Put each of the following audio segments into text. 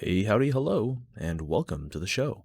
Hey, howdy, hello, and welcome to the show.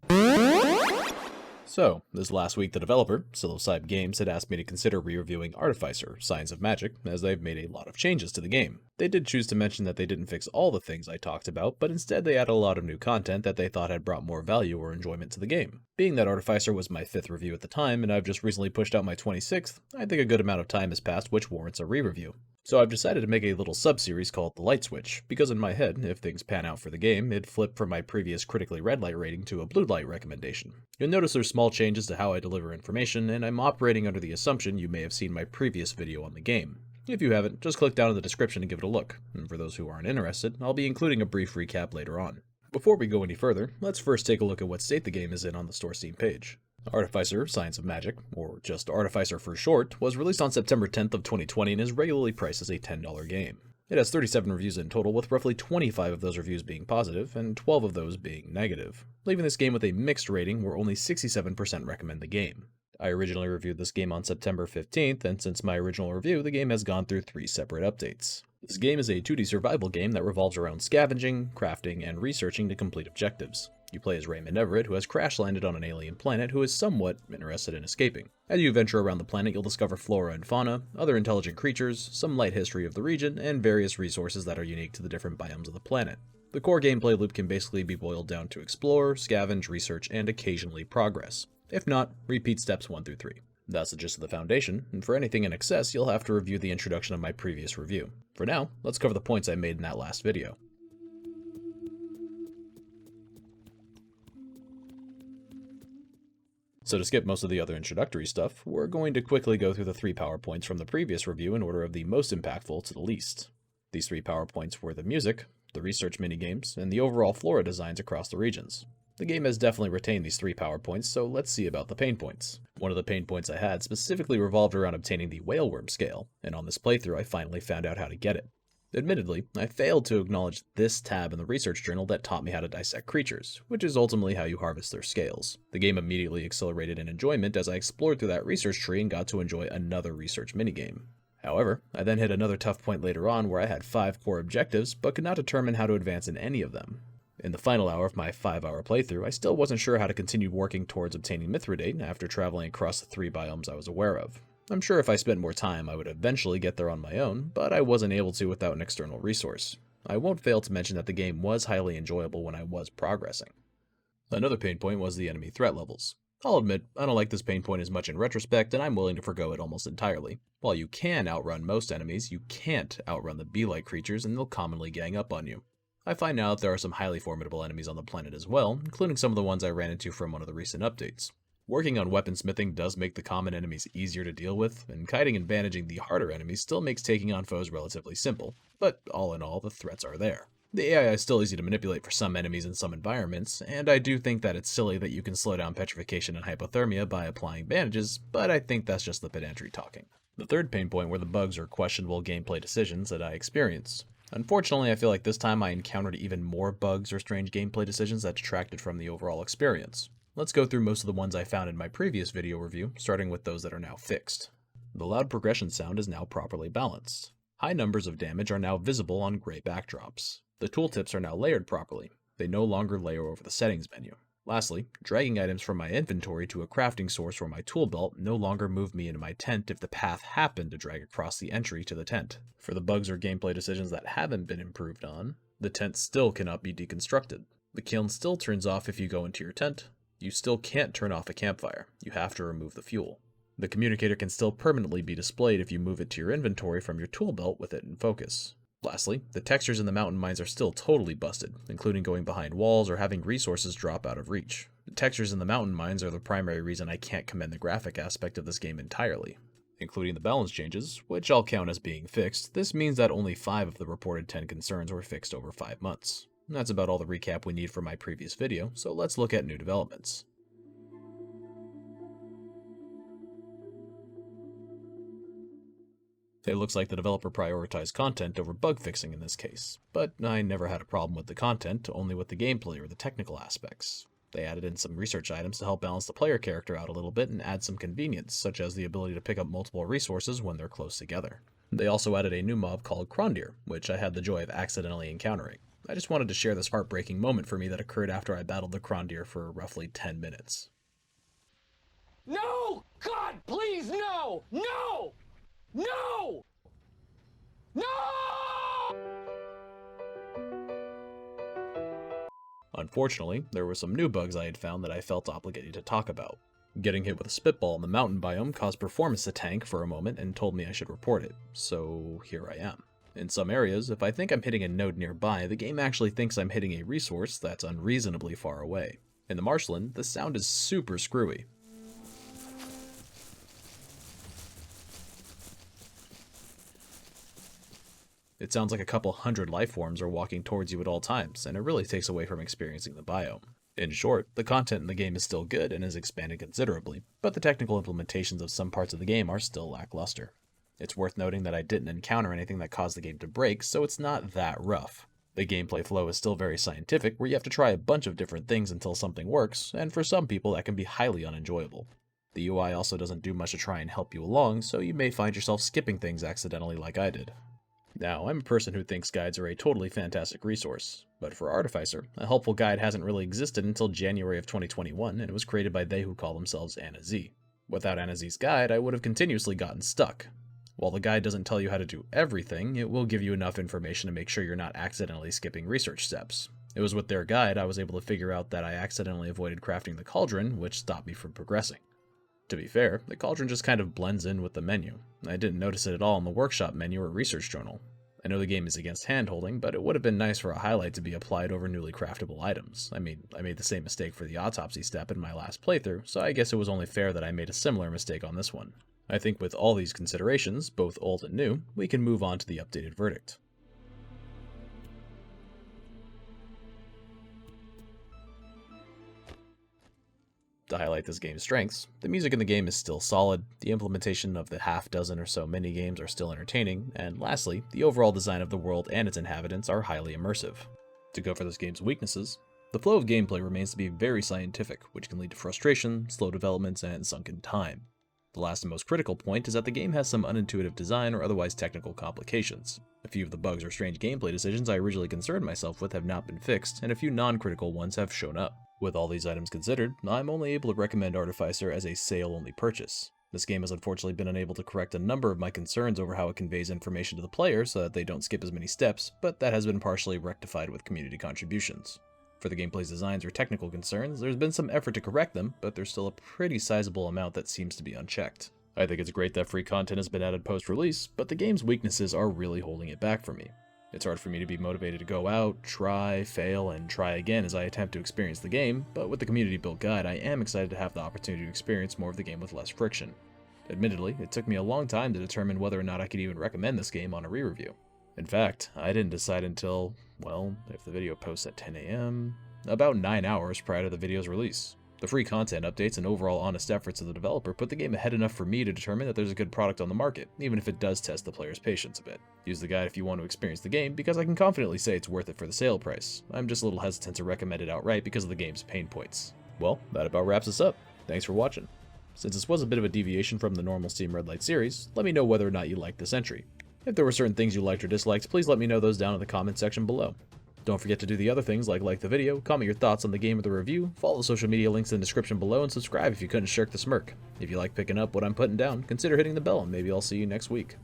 So, this last week the developer, Psilocybe Games, had asked me to consider re-reviewing Artificer, Signs of Magic, as they've made a lot of changes to the game. They did choose to mention that they didn't fix all the things I talked about, but instead they added a lot of new content that they thought had brought more value or enjoyment to the game. Being that Artificer was my 5th review at the time, and I've just recently pushed out my 26th, I think a good amount of time has passed which warrants a re-review. So I've decided to make a little sub-series called the Lightswitch, because in my head, if things pan out for the game, it'd flip from my previous critically red light rating to a blue light recommendation. You'll notice there's small changes to how I deliver information, and I'm operating under the assumption you may have seen my previous video on the game. If you haven't, just click down in the description and give it a look, and for those who aren't interested, I'll be including a brief recap later on. Before we go any further, let's first take a look at what state the game is in on the store Steam page. Artificer, Signs of Magic, or just Artificer for short, was released on September 10th of 2020 and is regularly priced as a $10 game. It has 37 reviews in total, with roughly 25 of those reviews being positive and 12 of those being negative, leaving this game with a mixed rating where only 67% recommend the game. I originally reviewed this game on September 15th, and since my original review, the game has gone through 3 separate updates. This game is a 2D survival game that revolves around scavenging, crafting, and researching to complete objectives. You play as Raymond Everett, who has crash landed on an alien planet who is somewhat interested in escaping. As you venture around the planet, you'll discover flora and fauna, other intelligent creatures, some light history of the region, and various resources that are unique to the different biomes of the planet. The core gameplay loop can basically be boiled down to explore, scavenge, research, and occasionally progress. If not, repeat steps 1 through 3. That's the gist of the foundation, and for anything in excess, you'll have to review the introduction of my previous review. For now, let's cover the points I made in that last video. So to skip most of the other introductory stuff, we're going to quickly go through the 3 PowerPoints from the previous review in order of the most impactful to the least. These 3 PowerPoints were the music, the research minigames, and the overall flora designs across the regions. The game has definitely retained these 3 PowerPoints, so let's see about the pain points. One of the pain points I had specifically revolved around obtaining the WAILWORM scale, and on this playthrough I finally found out how to get it. Admittedly, I failed to acknowledge this tab in the research journal that taught me how to dissect creatures, which is ultimately how you harvest their scales. The game immediately accelerated in enjoyment as I explored through that research tree and got to enjoy another research minigame. However, I then hit another tough point later on where I had 5 core objectives, but could not determine how to advance in any of them. In the final hour of my 5-hour playthrough, I still wasn't sure how to continue working towards obtaining Mithridate after traveling across the 3 biomes I was aware of. I'm sure if I spent more time I would eventually get there on my own, but I wasn't able to without an external resource. I won't fail to mention that the game was highly enjoyable when I was progressing. Another pain point was the enemy threat levels. I'll admit, I don't like this pain point as much in retrospect, and I'm willing to forgo it almost entirely. While you can outrun most enemies, you can't outrun the bee-like creatures, and they'll commonly gang up on you. I find now that there are some highly formidable enemies on the planet as well, including some of the ones I ran into from one of the recent updates. Working on weaponsmithing does make the common enemies easier to deal with, and kiting and bandaging the harder enemies still makes taking on foes relatively simple, but all in all, the threats are there. The AI is still easy to manipulate for some enemies in some environments, and I do think that it's silly that you can slow down petrification and hypothermia by applying bandages, but I think that's just the pedantry talking. The third pain point were the bugs or questionable gameplay decisions that I experienced. Unfortunately, I feel like this time I encountered even more bugs or strange gameplay decisions that detracted from the overall experience. Let's go through most of the ones I found in my previous video review, starting with those that are now fixed. The loud progression sound is now properly balanced. High numbers of damage are now visible on gray backdrops. The tooltips are now layered properly. They no longer layer over the settings menu. Lastly, dragging items from my inventory to a crafting source or my tool belt no longer move me into my tent if the path happened to drag across the entry to the tent. For the bugs or gameplay decisions that haven't been improved on, the tent still cannot be deconstructed. The kiln still turns off if you go into your tent. You still can't turn off a campfire. You have to remove the fuel. The communicator can still permanently be displayed if you move it to your inventory from your tool belt with it in focus. Lastly, the textures in the mountain mines are still totally busted, including going behind walls or having resources drop out of reach. The textures in the mountain mines are the primary reason I can't commend the graphic aspect of this game entirely. Including the balance changes, which I'll count as being fixed, this means that only 5 of the reported 10 concerns were fixed over 5 months. That's about all the recap we need for my previous video, so let's look at new developments. It looks like the developer prioritized content over bug fixing in this case, but I never had a problem with the content, only with the gameplay or the technical aspects. They added in some research items to help balance the player character out a little bit and add some convenience, such as the ability to pick up multiple resources when they're close together. They also added a new mob called Krondir, which I had the joy of accidentally encountering. I just wanted to share this heartbreaking moment for me that occurred after I battled the Crondeer for roughly 10 minutes. No! God, please, no! No! No! No! Unfortunately, there were some new bugs I had found that I felt obligated to talk about. Getting hit with a spitball in the mountain biome caused performance to tank for a moment and told me I should report it, so here I am. In some areas, if I think I'm hitting a node nearby, the game actually thinks I'm hitting a resource that's unreasonably far away. In the marshland, the sound is super screwy. It sounds like a couple hundred life forms are walking towards you at all times, and it really takes away from experiencing the biome. In short, the content in the game is still good and has expanded considerably, but the technical implementations of some parts of the game are still lackluster. It's worth noting that I didn't encounter anything that caused the game to break, so it's not that rough. The gameplay flow is still very scientific, where you have to try a bunch of different things until something works, and for some people that can be highly unenjoyable. The UI also doesn't do much to try and help you along, so you may find yourself skipping things accidentally like I did. Now, I'm a person who thinks guides are a totally fantastic resource, but for Artificer, a helpful guide hasn't really existed until January of 2021, and it was created by they who call themselves Anna Z. Without Anna Z's guide, I would have continuously gotten stuck. While the guide doesn't tell you how to do everything, it will give you enough information to make sure you're not accidentally skipping research steps. It was with their guide I was able to figure out that I accidentally avoided crafting the cauldron, which stopped me from progressing. To be fair, the cauldron just kind of blends in with the menu. I didn't notice it at all in the workshop menu or research journal. I know the game is against hand-holding, but it would have been nice for a highlight to be applied over newly craftable items. I mean, I made the same mistake for the autopsy step in my last playthrough, so I guess it was only fair that I made a similar mistake on this one. I think with all these considerations, both old and new, we can move on to the updated verdict. To highlight this game's strengths, the music in the game is still solid, the implementation of the half dozen or so minigames are still entertaining, and lastly, the overall design of the world and its inhabitants are highly immersive. To go for this game's weaknesses, the flow of gameplay remains to be very scientific, which can lead to frustration, slow developments, and sunken time. The last and most critical point is that the game has some unintuitive design or otherwise technical complications. A few of the bugs or strange gameplay decisions I originally concerned myself with have not been fixed, and a few non-critical ones have shown up. With all these items considered, I'm only able to recommend Artificer as a sale-only purchase. This game has unfortunately been unable to correct a number of my concerns over how it conveys information to the player so that they don't skip as many steps, but that has been partially rectified with community contributions. For the gameplay's designs or technical concerns, there's been some effort to correct them, but there's still a pretty sizable amount that seems to be unchecked. I think it's great that free content has been added post-release, but the game's weaknesses are really holding it back for me. It's hard for me to be motivated to go out, try, fail, and try again as I attempt to experience the game, but with the community-built guide, I am excited to have the opportunity to experience more of the game with less friction. Admittedly, it took me a long time to determine whether or not I could even recommend this game on a re-review. In fact, I didn't decide until, well, if the video posts at 10 AM, about 9 hours prior to the video's release. The free content updates and overall honest efforts of the developer put the game ahead enough for me to determine that there's a good product on the market, even if it does test the player's patience a bit. Use the guide if you want to experience the game, because I can confidently say it's worth it for the sale price. I'm just a little hesitant to recommend it outright because of the game's pain points. Well, that about wraps us up. Thanks for watching. Since this was a bit of a deviation from the normal Steam Red Light series, let me know whether or not you liked this entry. If there were certain things you liked or disliked, please let me know those down in the comment section below. Don't forget to do the other things like the video, comment your thoughts on the game or the review, follow the social media links in the description below, and subscribe if you couldn't shirk the smirk. If you like picking up what I'm putting down, consider hitting the bell and maybe I'll see you next week.